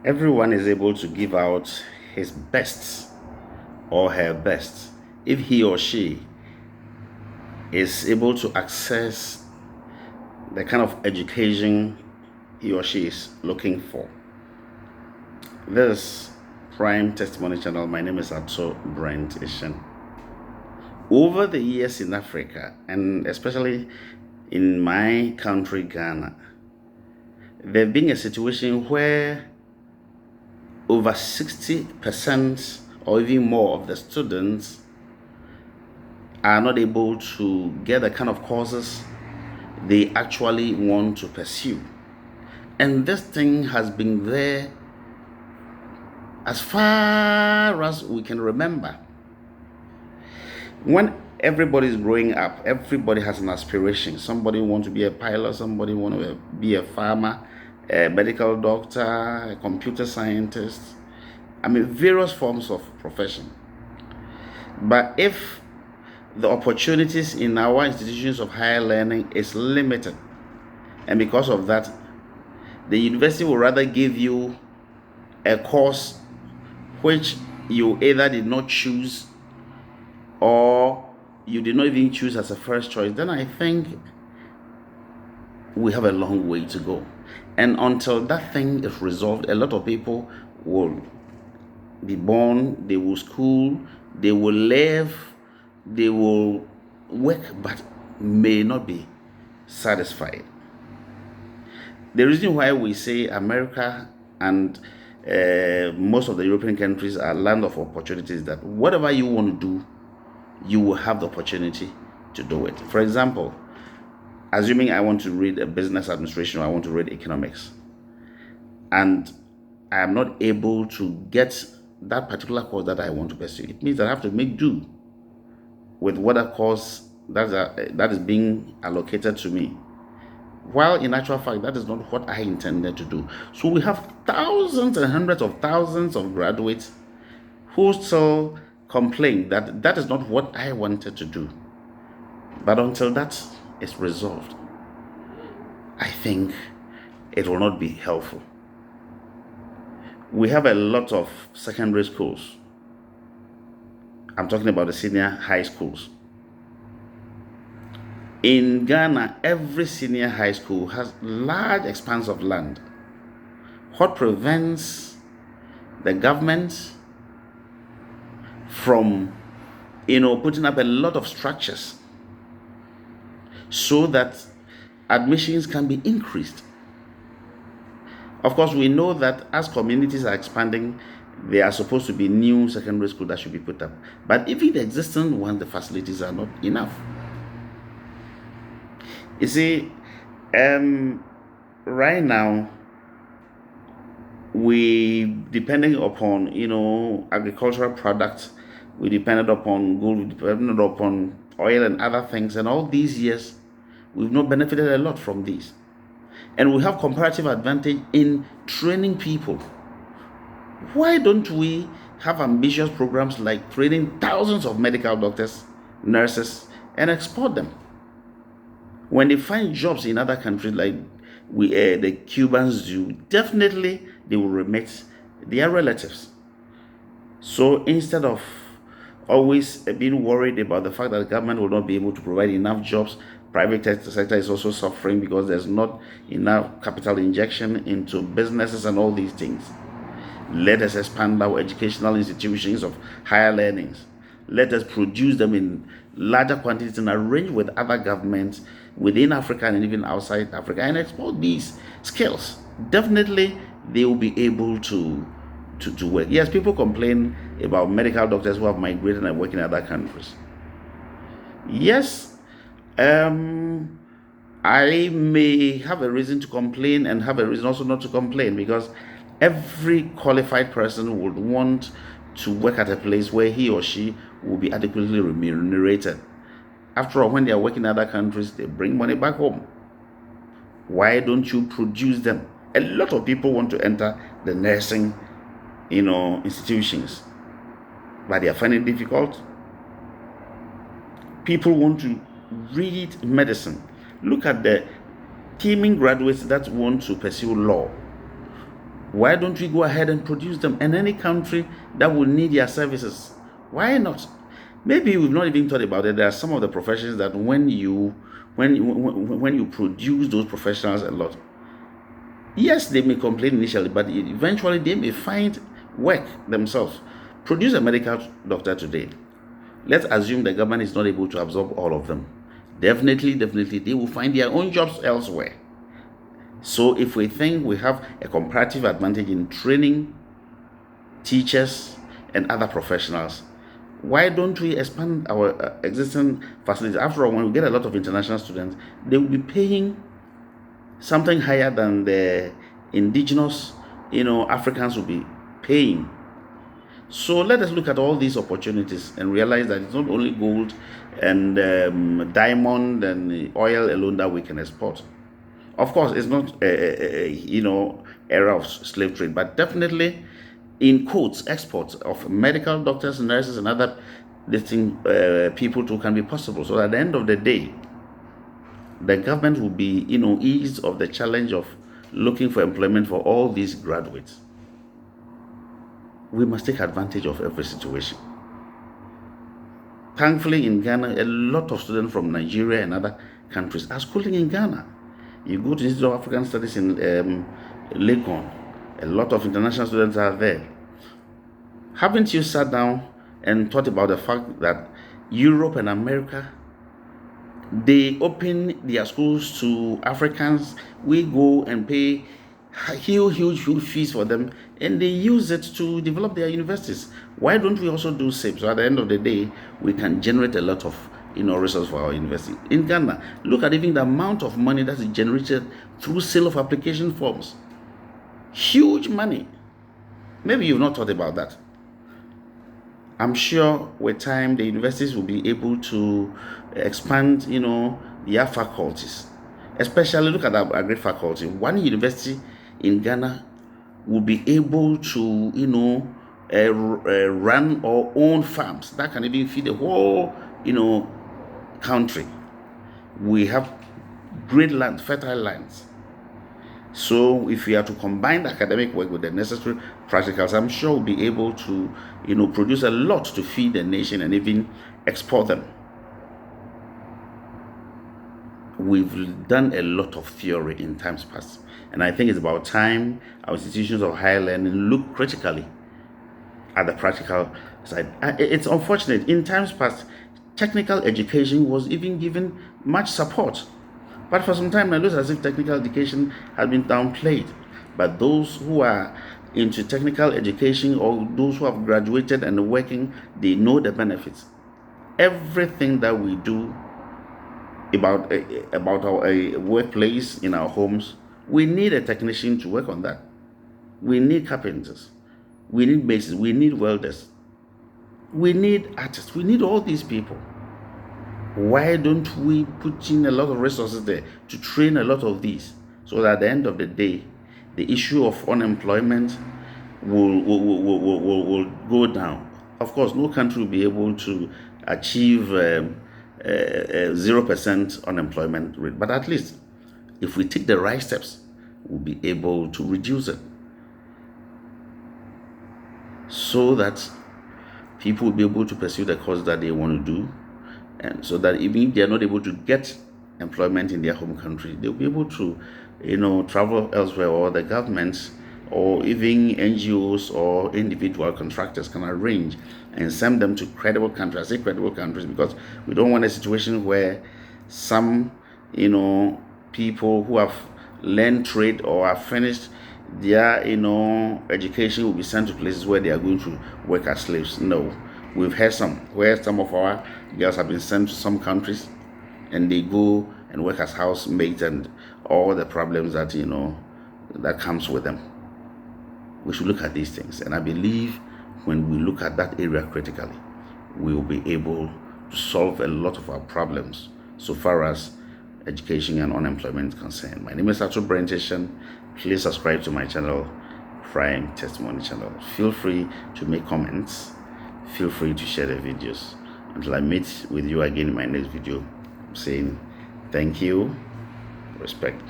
Everyone is able to give out his best or her best if he or she is able to access the kind of education he or she is looking for. This Prime Testimony Channel, my name is Atso Brent Ishen. Over the years in Africa, and especially in my country, Ghana, there has been a situation where over 60% or even more of the students are not able to get the kind of courses they actually want to pursue. And this thing has been there as far as we can remember. When everybody's growing up, everybody has an aspiration. Somebody wants to be a pilot, somebody wants to be a farmer, a medical doctor, a computer scientist. Various forms of profession. But if the opportunities in our institutions of higher learning is limited, and because of that, the university will rather give you a course which you either did not choose or you did not even choose as a first choice, then I think we have a long way to go. And until that thing is resolved, a lot of people will be born, they will school, they will live, they will work, but may not be satisfied. The reason why we say America and most of the European countries are land of opportunities is that whatever you want to do, you will have the opportunity to do it. For example, assuming I want to read a business administration or I want to read economics, and I am not able to get that particular course that I want to pursue, it means that I have to make do with whatever course that is being allocated to me. While in actual fact, that is not what I intended to do. So we have thousands and hundreds of thousands of graduates who still complain that that is not what I wanted to do. But until that is resolved, I think it will not be helpful. We have a lot of secondary schools. I'm talking about the senior high schools. In Ghana, every senior high school has large expanse of land. What prevents the government from, putting up a lot of structures so that admissions can be increased? Of course, we know that as communities are expanding, there are supposed to be new secondary schools that should be put up. But even the existing ones, the facilities are not enough. You see, right now, we depending upon, agricultural products, we depended upon gold, we depended upon oil and other things. And all these years, we've not benefited a lot from these. And we have comparative advantage in training people. Why don't we have ambitious programs like training thousands of medical doctors, nurses, and export them? When they find jobs in other countries like the Cubans do, definitely they will remit their relatives. So instead of always being worried about the fact that the government will not be able to provide enough jobs, private sector is also suffering because there's not enough capital injection into businesses and all these things. Let us expand our educational institutions of higher learnings. Let us produce them in larger quantities and arrange with other governments within Africa and even outside Africa and export these skills. Definitely, they will be able to work. Yes, people complain about medical doctors who have migrated and work in other countries. Yes, I may have a reason to complain and have a reason also not to complain, because every qualified person would want to work at a place where he or she will be adequately remunerated. After all, when they are working in other countries, they bring money back home. Why don't you produce them? A lot of people want to enter the nursing, institutions, but they are finding it difficult. People want to read medicine. Look at the teeming graduates that want to pursue law. Why don't we go ahead and produce them? And any country that will need their services, why not? Maybe we've not even thought about it. There are some of the professions that when you produce those professionals a lot, yes, they may complain initially, but eventually they may find work themselves. Produce a medical doctor today. Let's assume the government is not able to absorb all of them. Definitely, they will find their own jobs elsewhere. So if we think we have a comparative advantage in training teachers and other professionals, why don't we expand our existing facilities? After all, when we get a lot of international students, they will be paying something higher than the indigenous, Africans will be paying. So let us look at all these opportunities and realize that it's not only gold and diamond and oil alone that we can export. Of course, it's not era of slave trade, but definitely, in quotes, exports of medical doctors, nurses, and other people too can be possible. So at the end of the day, the government will be, eased of the challenge of looking for employment for all these graduates. We must take advantage of every situation. Thankfully, in Ghana, a lot of students from Nigeria and other countries are schooling in Ghana. You go to the Institute of African Studies in Legon, a lot of international students are there. Haven't you sat down and thought about the fact that Europe and America, they open their schools to Africans? We go and pay huge fees for them, and they use it to develop their universities. Why don't we also do same? So at the end of the day, we can generate a lot of resources for our university. In Ghana, look at even the amount of money that is generated through sale of application forms. Huge money. Maybe you've not thought about that. I'm sure with time the universities will be able to expand, their faculties. Especially look at our agri faculty. One university in Ghana will be able to, run or own farms that can even feed the whole, country. We have great land, fertile lands. So if we are to combine the academic work with the necessary practicals, I'm sure we'll be able to, produce a lot to feed the nation and even export them. We've done a lot of theory in times past, and I think it's about time our institutions of higher learning look critically at the practical side. It's unfortunate, in times past, technical education was even given much support. But for some time, it looks as if technical education has been downplayed. But those who are into technical education or those who have graduated and are working, they know the benefits. Everything that we do about our workplace, in our homes, we need a technician to work on that. We need carpenters. We need masons. We need welders. We need artists. We need all these people. Why don't we put in a lot of resources there to train a lot of these, so that at the end of the day, the issue of unemployment will go down? Of course, no country will be able to achieve 0% unemployment rate, but at least if we take the right steps, we'll be able to reduce it, so that people will be able to pursue the course that they want to do, and so that even if they are not able to get employment in their home country, they'll be able to, travel elsewhere, or the governments or even NGOs or individual contractors can arrange and send them to credible countries. I say credible countries because we don't want a situation where some, people who have learned trade or have finished their, education will be sent to places where they are going to work as slaves. No. We've heard where some of our girls have been sent to some countries and they go and work as housemaids and all the problems that, that comes with them. We should look at these things. And I believe when we look at that area critically, we will be able to solve a lot of our problems so far as education and unemployment is concerned. My name is Ato Brentishan. Please subscribe to my channel, Prime Testimony channel. Feel free to make comments. Feel free to share the videos. Until I meet with you again in my next video, I'm saying thank you, respect.